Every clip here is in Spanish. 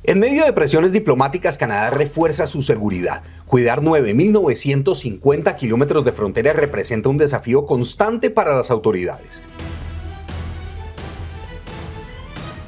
En medio de presiones diplomáticas, Canadá refuerza su seguridad. Cuidar 9.950 kilómetros de frontera representa un desafío constante para las autoridades.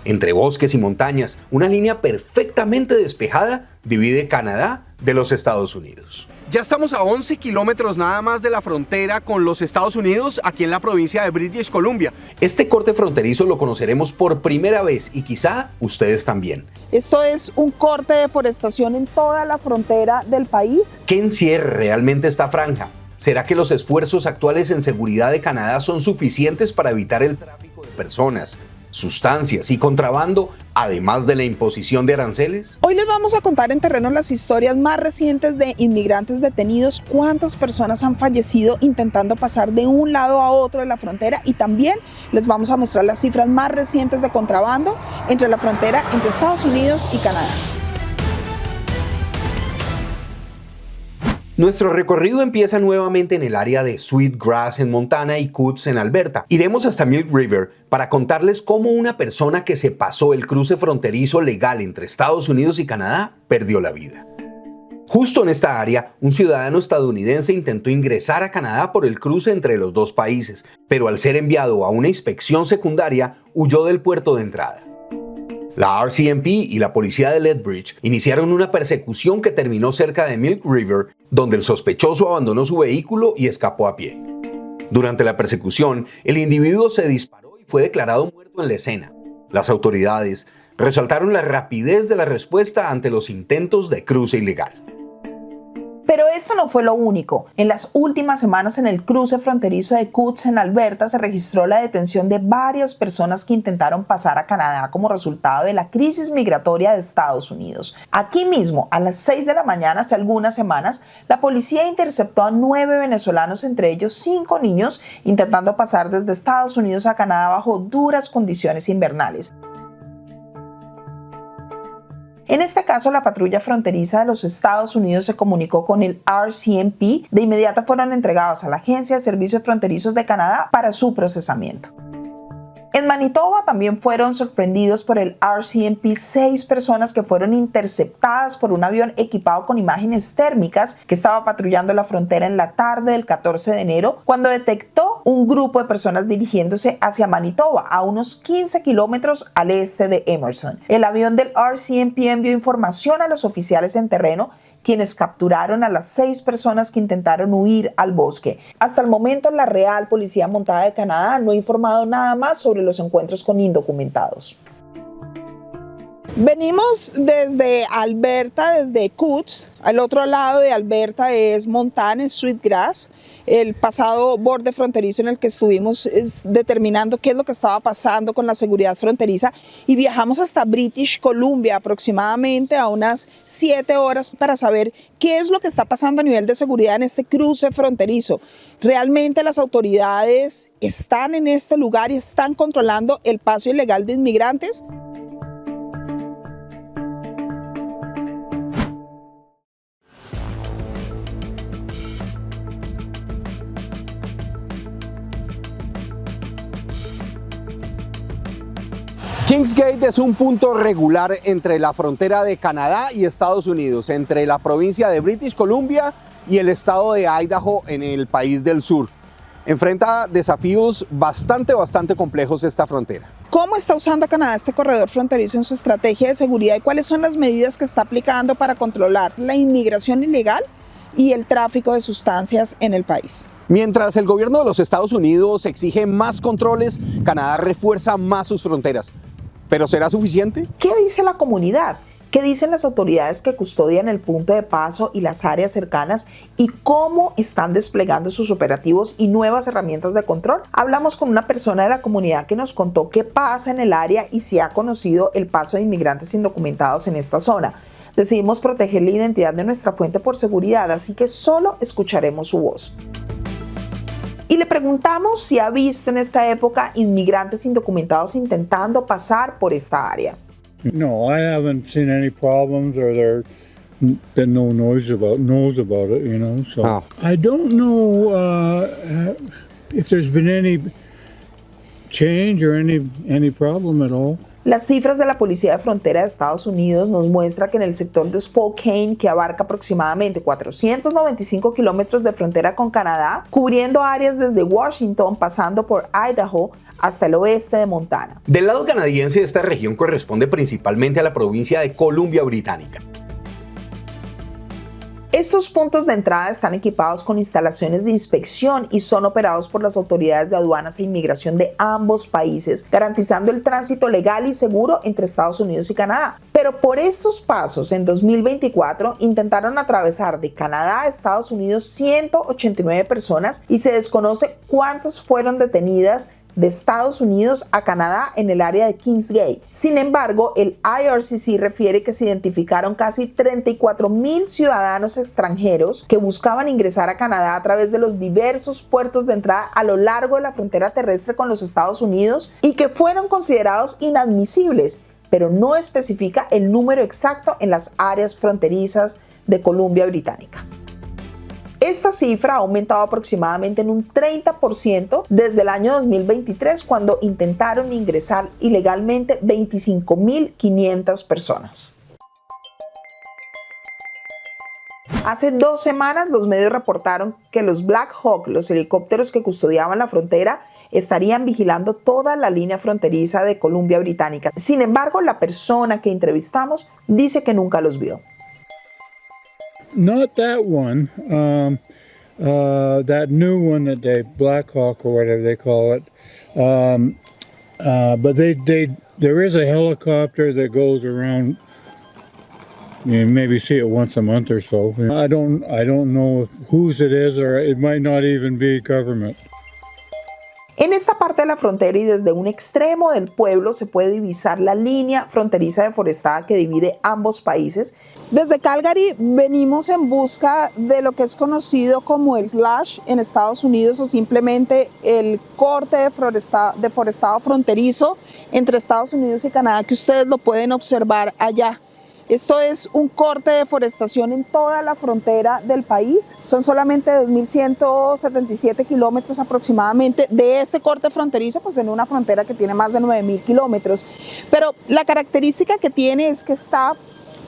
Entre bosques y montañas, una línea perfectamente despejada divide Canadá de los Estados Unidos. Ya estamos a 11 kilómetros nada más de la frontera con los Estados Unidos, aquí en la provincia de British Columbia. Este corte fronterizo lo conoceremos por primera vez y quizá ustedes también. Esto es un corte de deforestación en toda la frontera del país. ¿Qué encierra realmente esta franja? ¿Será que los esfuerzos actuales en seguridad de Canadá son suficientes para evitar el tráfico de personas, sustancias y contrabando, además de la imposición de aranceles? Hoy les vamos a contar en terreno las historias más recientes de inmigrantes detenidos, cuántas personas han fallecido intentando pasar de un lado a otro de la frontera, y también les vamos a mostrar las cifras más recientes de contrabando entre la frontera entre Estados Unidos y Canadá. Nuestro recorrido empieza nuevamente en el área de Sweetgrass en Montana y Coutts en Alberta. Iremos hasta Milk River para contarles cómo una persona que se pasó el cruce fronterizo legal entre Estados Unidos y Canadá perdió la vida. Justo en esta área, un ciudadano estadounidense intentó ingresar a Canadá por el cruce entre los dos países, pero al ser enviado a una inspección secundaria, huyó del puerto de entrada. La RCMP y la policía de Lethbridge iniciaron una persecución que terminó cerca de Milk River, donde el sospechoso abandonó su vehículo y escapó a pie. Durante la persecución, el individuo se disparó y fue declarado muerto en la escena. Las autoridades resaltaron la rapidez de la respuesta ante los intentos de cruce ilegal. Pero esto no fue lo único. En las últimas semanas, en el cruce fronterizo de Coutts en Alberta, se registró la detención de varias personas que intentaron pasar a Canadá como resultado de la crisis migratoria de Estados Unidos. Aquí mismo, a las 6 de la mañana, hace algunas semanas, la policía interceptó a 9 venezolanos, entre ellos 5 niños, intentando pasar desde Estados Unidos a Canadá bajo duras condiciones invernales. En este caso, la patrulla fronteriza de los Estados Unidos se comunicó con el RCMP. De inmediato fueron entregados a la Agencia de Servicios Fronterizos de Canadá para su procesamiento. En Manitoba también fueron sorprendidos por el RCMP 6 personas que fueron interceptadas por un avión equipado con imágenes térmicas que estaba patrullando la frontera en la tarde del 14 de enero cuando detectó un grupo de personas dirigiéndose hacia Manitoba, a unos 15 kilómetros al este de Emerson. El avión del RCMP envió información a los oficiales en terreno, quienes capturaron a las 6 personas que intentaron huir al bosque. Hasta el momento, la Real Policía Montada de Canadá no ha informado nada más sobre los encuentros con indocumentados. Venimos desde Alberta, desde Coutts. Al otro lado de Alberta es Montana, es Sweetgrass. El pasado borde fronterizo en el que estuvimos determinando qué es lo que estaba pasando con la seguridad fronteriza, y viajamos hasta British Columbia, aproximadamente a unas 7 horas, para saber qué es lo que está pasando a nivel de seguridad en este cruce fronterizo. ¿Realmente las autoridades están en este lugar y están controlando el paso ilegal de inmigrantes? Kingsgate es un punto regular entre la frontera de Canadá y Estados Unidos, entre la provincia de British Columbia y el estado de Idaho en el país del sur. Enfrenta desafíos bastante complejos esta frontera. ¿Cómo está usando Canadá este corredor fronterizo en su estrategia de seguridad y cuáles son las medidas que está aplicando para controlar la inmigración ilegal y el tráfico de sustancias en el país? Mientras el gobierno de los Estados Unidos exige más controles, Canadá refuerza más sus fronteras. ¿Pero será suficiente? ¿Qué dice la comunidad? ¿Qué dicen las autoridades que custodian el punto de paso y las áreas cercanas? ¿Y cómo están desplegando sus operativos y nuevas herramientas de control? Hablamos con una persona de la comunidad que nos contó qué pasa en el área y si ha conocido el paso de inmigrantes indocumentados en esta zona. Decidimos proteger la identidad de nuestra fuente por seguridad, así que solo escucharemos su voz. Y le preguntamos si ha visto en esta época inmigrantes indocumentados intentando pasar por esta área. No, I haven't seen any problems, or there been no knows about it, you know. So I don't know if there's been any change or any problem at all. Las cifras de la Policía de Frontera de Estados Unidos nos muestran que en el sector de Spokane, que abarca aproximadamente 495 kilómetros de frontera con Canadá, cubriendo áreas desde Washington, pasando por Idaho, hasta el oeste de Montana. Del lado canadiense, esta región corresponde principalmente a la provincia de Columbia Británica. Estos puntos de entrada están equipados con instalaciones de inspección y son operados por las autoridades de aduanas e inmigración de ambos países, garantizando el tránsito legal y seguro entre Estados Unidos y Canadá. Pero por estos pasos, en 2024, intentaron atravesar de Canadá a Estados Unidos 189 personas y se desconoce cuántas fueron detenidas de Estados Unidos a Canadá en el área de Kingsgate. Sin embargo, el IRCC refiere que se identificaron casi 34,000 ciudadanos extranjeros que buscaban ingresar a Canadá a través de los diversos puertos de entrada a lo largo de la frontera terrestre con los Estados Unidos y que fueron considerados inadmisibles, pero no especifica el número exacto en las áreas fronterizas de Columbia Británica. Esta cifra ha aumentado aproximadamente en un 30% desde el año 2023, cuando intentaron ingresar ilegalmente 25,500 personas. Hace 2 semanas los medios reportaron que los Black Hawk, los helicópteros que custodiaban la frontera, estarían vigilando toda la línea fronteriza de Columbia Británica. Sin embargo, la persona que entrevistamos dice que nunca los vio. Not that one. That new one that they Black Hawk or whatever they call it. But there is a helicopter that goes around. You maybe see it once a month or so. I don't know whose it is, or it might not even be government. En esta parte de la frontera y desde un extremo del pueblo se puede divisar la línea fronteriza deforestada que divide ambos países. Desde Calgary venimos en busca de lo que es conocido como el slash en Estados Unidos, o simplemente el corte deforestado fronterizo entre Estados Unidos y Canadá, que ustedes lo pueden observar allá. Esto es un corte de deforestación en toda la frontera del país. Son solamente 2,177 kilómetros aproximadamente de este corte fronterizo, pues en una frontera que tiene más de 9,000 kilómetros. Pero la característica que tiene es que está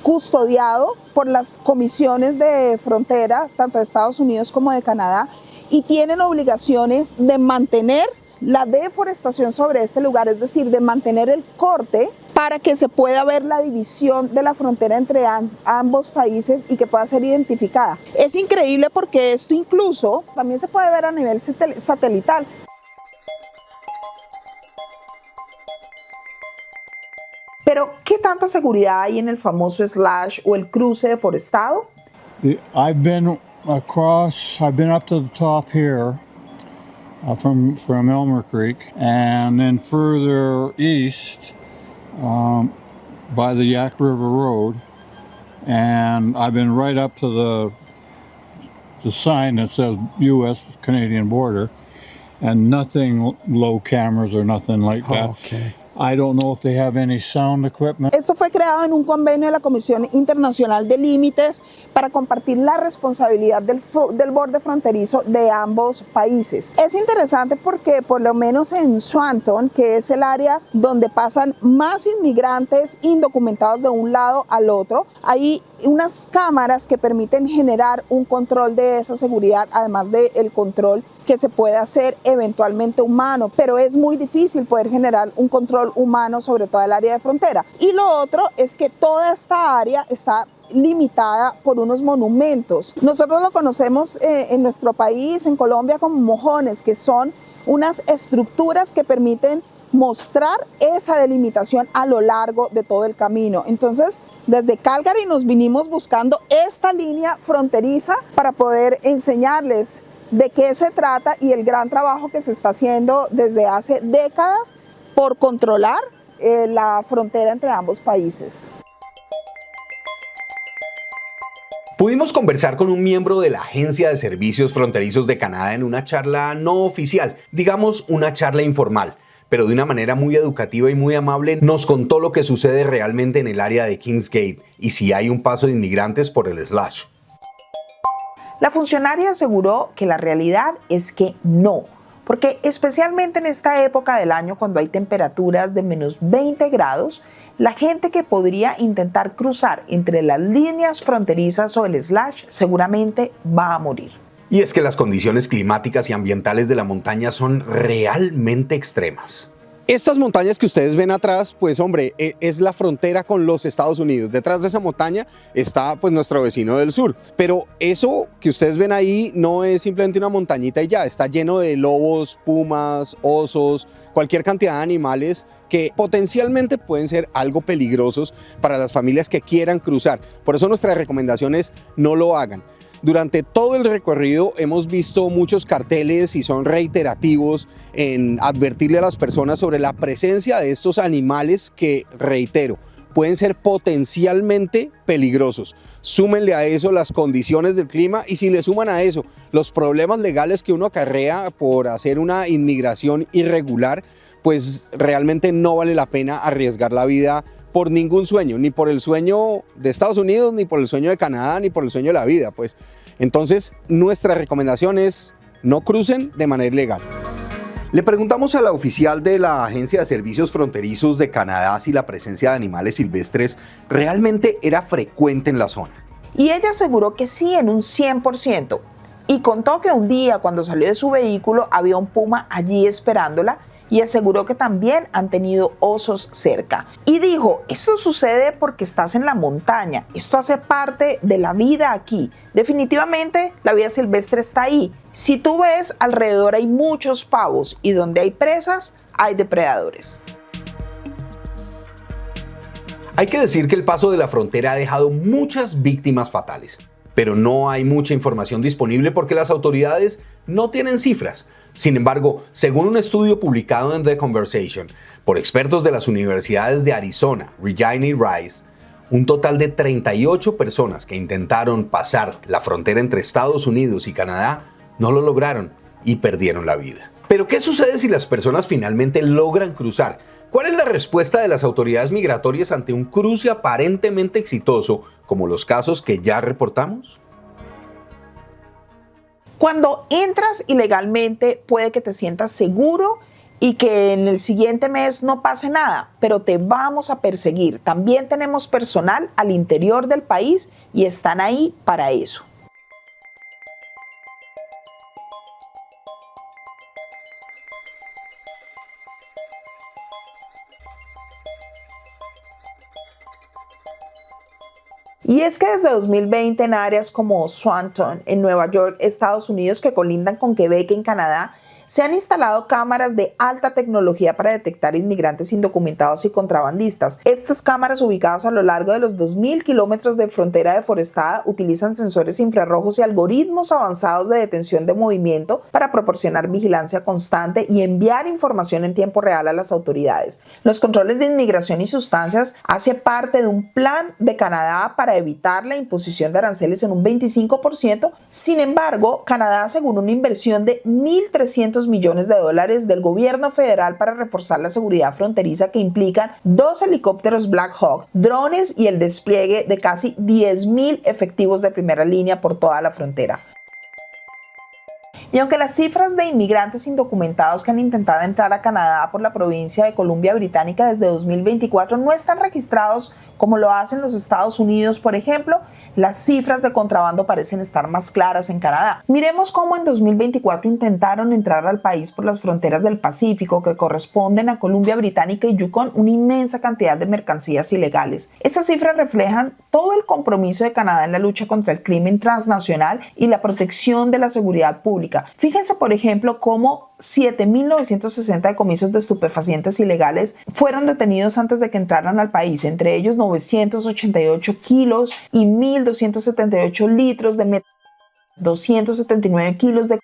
custodiado por las comisiones de frontera, tanto de Estados Unidos como de Canadá, y tienen obligaciones de mantener la deforestación sobre este lugar, es decir, de mantener el corte para que se pueda ver la división de la frontera entre ambos países y que pueda ser identificada. Es increíble porque esto incluso también se puede ver a nivel satelital. Pero, ¿qué tanta seguridad hay en el famoso slash o el cruce deforestado? I've been up to the top here. From Elmer Creek, and then further east by the Yak River Road, and I've been right up to the sign that says U.S.-Canadian border, and nothing, low cameras or nothing like that. Okay. I don't know if they have any sound equipment. Esto fue creado en un convenio de la Comisión Internacional de Límites para compartir la responsabilidad del borde fronterizo de ambos países. Es interesante porque por lo menos en Swanton, que es el área donde pasan más inmigrantes indocumentados de un lado al otro, hay unas cámaras que permiten generar un control de esa seguridad, además del control que se puede hacer eventualmente humano, pero es muy difícil poder generar un control humano sobre toda el área de frontera. Y lo otro es que toda esta área está limitada por unos monumentos. Nosotros lo conocemos en nuestro país, en Colombia, como mojones, que son unas estructuras que permiten mostrar esa delimitación a lo largo de todo el camino. Entonces, desde Calgary nos vinimos buscando esta línea fronteriza para poder enseñarles de qué se trata y el gran trabajo que se está haciendo desde hace décadas por controlar la frontera entre ambos países. Pudimos conversar con un miembro de la Agencia de Servicios Fronterizos de Canadá en una charla no oficial, digamos una charla informal, pero de una manera muy educativa y muy amable nos contó lo que sucede realmente en el área de Kingsgate y si hay un paso de inmigrantes por el slash. La funcionaria aseguró que la realidad es que no. porque especialmente en esta época del año cuando hay temperaturas de menos 20 grados, la gente que podría intentar cruzar entre las líneas fronterizas o el slash seguramente va a morir. Y es que las condiciones climáticas y ambientales de la montaña son realmente extremas. Estas montañas que ustedes ven atrás, pues hombre, es la frontera con los Estados Unidos. Detrás de esa montaña está pues nuestro vecino del sur. Pero eso que ustedes ven ahí no es simplemente una montañita y ya, está lleno de lobos, pumas, osos, cualquier cantidad de animales que potencialmente pueden ser algo peligrosos para las familias que quieran cruzar. Por eso nuestra recomendación es no lo hagan. Durante todo el recorrido hemos visto muchos carteles y son reiterativos en advertirle a las personas sobre la presencia de estos animales que, reitero, pueden ser potencialmente peligrosos. Súmenle a eso las condiciones del clima y si le suman a eso los problemas legales que uno acarrea por hacer una inmigración irregular, pues realmente no vale la pena arriesgar la vida por ningún sueño, ni por el sueño de Estados Unidos, ni por el sueño de Canadá, ni por el sueño de la vida. Pues entonces nuestra recomendación es no crucen de manera ilegal. Le preguntamos a la oficial de la Agencia de Servicios Fronterizos de Canadá si la presencia de animales silvestres realmente era frecuente en la zona. Y ella aseguró que sí, en un 100%. Y contó que un día cuando salió de su vehículo había un puma allí esperándola y aseguró que también han tenido osos cerca. Y dijo, esto sucede porque estás en la montaña, esto hace parte de la vida aquí. Definitivamente la vida silvestre está ahí. Si tú ves, alrededor hay muchos pavos y donde hay presas, hay depredadores. Hay que decir que el paso de la frontera ha dejado muchas víctimas fatales, pero no hay mucha información disponible porque las autoridades no tienen cifras. Sin embargo, según un estudio publicado en The Conversation por expertos de las universidades de Arizona, Regina y Rice, un total de 38 personas que intentaron pasar la frontera entre Estados Unidos y Canadá no lo lograron y perdieron la vida. Pero ¿qué sucede si las personas finalmente logran cruzar? ¿Cuál es la respuesta de las autoridades migratorias ante un cruce aparentemente exitoso como los casos que ya reportamos? Cuando entras ilegalmente puede que te sientas seguro y que en el siguiente mes no pase nada, pero te vamos a perseguir. También tenemos personal al interior del país y están ahí para eso. Y es que desde 2020 en áreas como Swanton, en Nueva York, Estados Unidos, que colindan con Quebec, en Canadá, se han instalado cámaras de alta tecnología para detectar inmigrantes indocumentados y contrabandistas. Estas cámaras, ubicadas a lo largo de los 2.000 kilómetros de frontera deforestada, utilizan sensores infrarrojos y algoritmos avanzados de detención de movimiento para proporcionar vigilancia constante y enviar información en tiempo real a las autoridades. Los controles de inmigración y sustancias hacen parte de un plan de Canadá para evitar la imposición de aranceles en un 25%. Sin embargo, Canadá aseguró una inversión de $1.300 millones del gobierno federal para reforzar la seguridad fronteriza, que implican 2 helicópteros Black Hawk, drones y el despliegue de casi 10.000 efectivos de primera línea por toda la frontera. Y aunque las cifras de inmigrantes indocumentados que han intentado entrar a Canadá por la provincia de Columbia Británica desde 2024 no están registrados como lo hacen los Estados Unidos, por ejemplo, las cifras de contrabando parecen estar más claras en Canadá. Miremos cómo en 2024 intentaron entrar al país por las fronteras del Pacífico, que corresponden a Columbia Británica y Yukon, una inmensa cantidad de mercancías ilegales. Estas cifras reflejan todo el compromiso de Canadá en la lucha contra el crimen transnacional y la protección de la seguridad pública. Fíjense, por ejemplo, cómo 7.960 decomisos de estupefacientes ilegales fueron detenidos antes de que entraran al país, entre ellos 988 kilos y 1.278 litros de metanol, 279 kilos de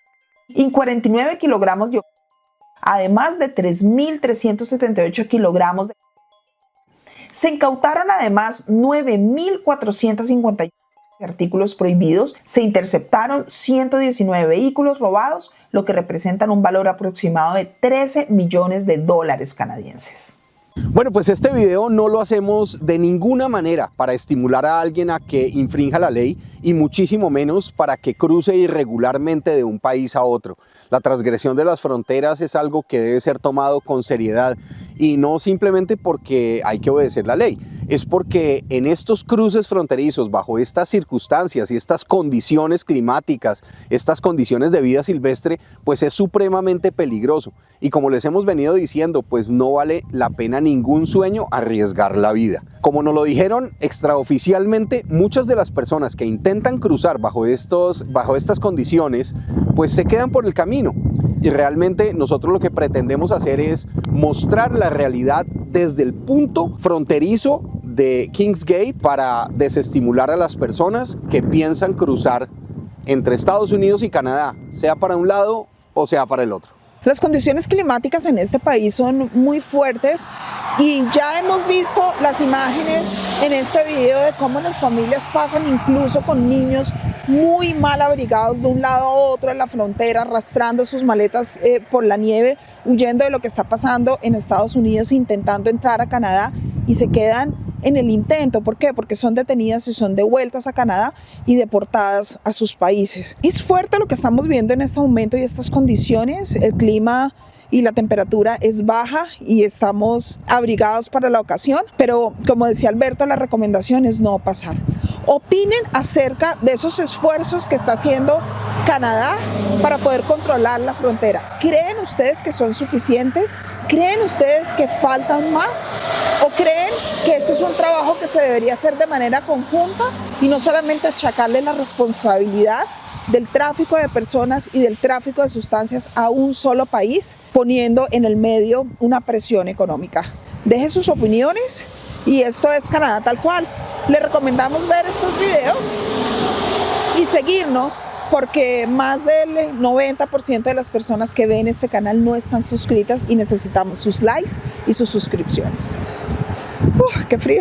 y 49 kilogramos de además de 3.378 kilogramos de. Se incautaron además 9.458 artículos prohibidos, se interceptaron 119 vehículos robados, lo que representan un valor aproximado de $13 millones canadienses. Bueno, pues este video no lo hacemos de ninguna manera para estimular a alguien a que infrinja la ley y muchísimo menos para que cruce irregularmente de un país a otro. La transgresión de las fronteras es algo que debe ser tomado con seriedad y no simplemente porque hay que obedecer la ley, es porque en estos cruces fronterizos, bajo estas circunstancias y estas condiciones climáticas, estas condiciones de vida silvestre, pues es supremamente peligroso. Y como les hemos venido diciendo, pues no vale la pena ningún sueño arriesgar la vida. Como nos lo dijeron extraoficialmente, muchas de las personas que intentan cruzar bajo estas condiciones, pues se quedan por el camino. Y realmente nosotros lo que pretendemos hacer es mostrar la realidad desde el punto fronterizo de Kingsgate para desestimular a las personas que piensan cruzar entre Estados Unidos y Canadá, sea para un lado o sea para el otro. Las condiciones climáticas en este país son muy fuertes y ya hemos visto las imágenes en este video de cómo las familias pasan incluso con niños muy mal abrigados de un lado a otro en la frontera, arrastrando sus maletas por la nieve, huyendo de lo que está pasando en Estados Unidos, intentando entrar a Canadá y se quedan en el intento. ¿Por qué? Porque son detenidas y son devueltas a Canadá y deportadas a sus países. Es fuerte lo que estamos viendo en este momento y estas condiciones. El clima y la temperatura es baja y estamos abrigados para la ocasión, pero como decía Alberto, la recomendación es no pasar. Opinen acerca de esos esfuerzos que está haciendo Canadá para poder controlar la frontera. ¿Creen ustedes que son suficientes? ¿Creen ustedes que faltan más? ¿O creen que esto es un trabajo que se debería hacer de manera conjunta y no solamente achacarle la responsabilidad del tráfico de personas y del tráfico de sustancias a un solo país, poniendo en el medio una presión económica? Dejen sus opiniones y esto es Canadá Tal Cual. Les recomendamos ver estos videos y seguirnos porque más del 90% de las personas que ven este canal no están suscritas y necesitamos sus likes y sus suscripciones. ¡Qué frío!